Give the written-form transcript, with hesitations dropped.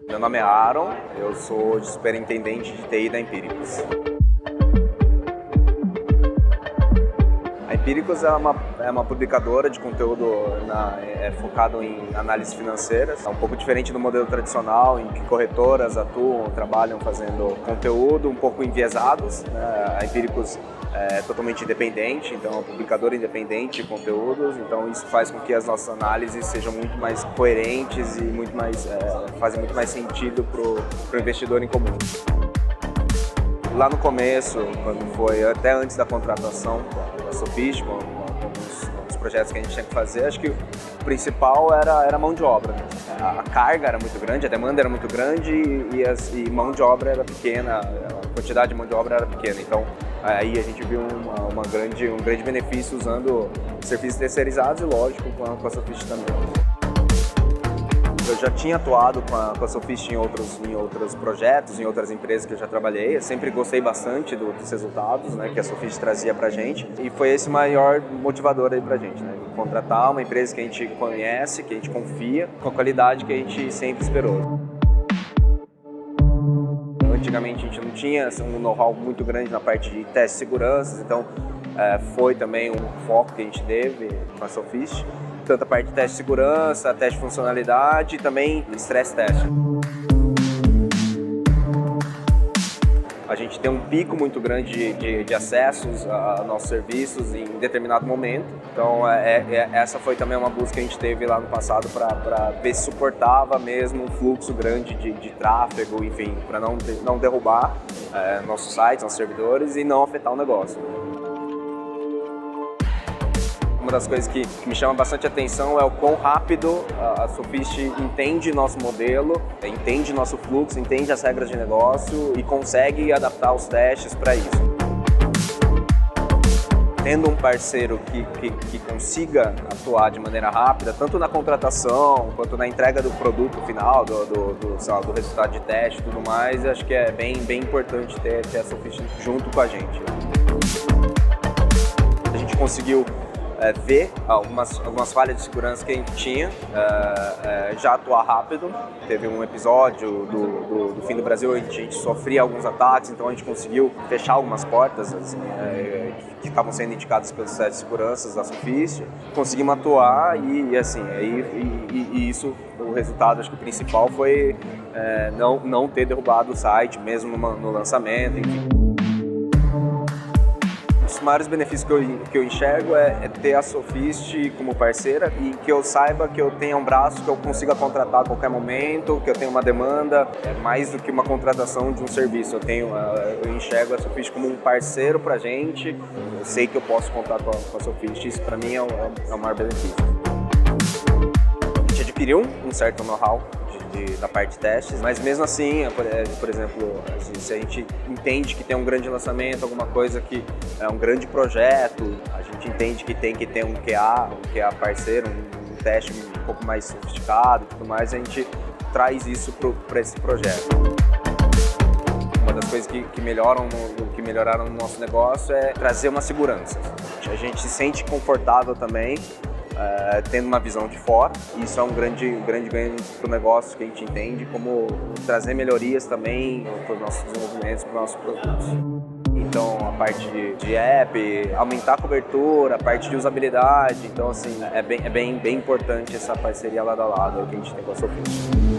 Meu nome é Aaron, eu sou superintendente de TI da Empíricos. A Empíricos é uma publicadora de conteúdo focado em análises financeiras. É um pouco diferente do modelo tradicional, em que corretoras atuam, trabalham fazendo conteúdo um pouco enviesados. A Empíricos é totalmente independente, então é uma publicadora independente de conteúdos, então isso faz com que as nossas análises sejam muito mais coerentes e fazem muito mais sentido para o investidor em comum. Lá no começo, quando foi até antes da contratação da Sofist, com os projetos que a gente tinha que fazer, acho que o principal era a mão de obra. A carga era muito grande, a demanda era muito grande e mão de obra era pequena, a quantidade de mão de obra era pequena. Então aí a gente viu um grande benefício usando serviços terceirizados e, lógico, com a Sofist também. Eu já tinha atuado com a Sofist em outros projetos, em outras empresas que eu já trabalhei. Eu sempre gostei bastante dos resultados, né, que a Sofist trazia pra gente. E foi esse o maior motivador aí pra gente, né? Contratar uma empresa que a gente conhece, que a gente confia, com a qualidade que a gente sempre esperou. Antigamente a gente não tinha um know-how muito grande na parte de testes de segurança, então foi também um foco que a gente teve com a Sofist. Tanto a parte de teste de segurança, teste de funcionalidade e também stress test. A gente tem um pico muito grande de acessos a nossos serviços em determinado momento. Então essa foi também uma busca que a gente teve lá no passado para ver se suportava mesmo um fluxo grande de tráfego, enfim, para não derrubar nossos sites, nossos servidores e não afetar o negócio. Uma das coisas que me chama bastante atenção é o quão rápido a Sofist entende nosso modelo, entende nosso fluxo, entende as regras de negócio e consegue adaptar os testes para isso. Tendo um parceiro que consiga atuar de maneira rápida, tanto na contratação quanto na entrega do produto final, do resultado de teste e tudo mais, acho que é bem importante ter a Sofist junto com a gente. A gente conseguiu ver algumas falhas de segurança que a gente tinha, já atuar rápido. Teve um episódio do fim do Brasil onde a gente sofria alguns ataques, então a gente conseguiu fechar algumas portas assim, que estavam sendo indicadas pelos sites de segurança da Sofist. Conseguimos atuar e isso, o resultado, acho que o principal foi não ter derrubado o site, mesmo no lançamento, enfim. Os maiores benefícios que eu enxergo é ter a Sofist como parceira e que eu saiba que eu tenha um braço que eu consiga contratar a qualquer momento, que eu tenha uma demanda, mais do que uma contratação de um serviço. Eu enxergo a Sofist como um parceiro pra gente, eu sei que eu posso contar com a Sofist, isso pra mim é o maior benefício. A gente adquiriu um certo know-how da parte de testes, mas mesmo assim, por exemplo, se a gente entende que tem um grande lançamento, alguma coisa que é um grande projeto, a gente entende que tem que ter um QA parceiro, um teste um pouco mais sofisticado e tudo mais, a gente traz isso para esse projeto. Uma das coisas que melhoraram no nosso negócio é trazer uma segurança. A gente se sente confortável também tendo uma visão de fora. Isso é um grande ganho para o negócio, que a gente entende como trazer melhorias também para os nossos desenvolvimentos, para os nossos produtos. Então a parte de app, aumentar a cobertura, a parte de usabilidade, então assim, é bem importante essa parceria lado a lado que a gente tem com a Sofist.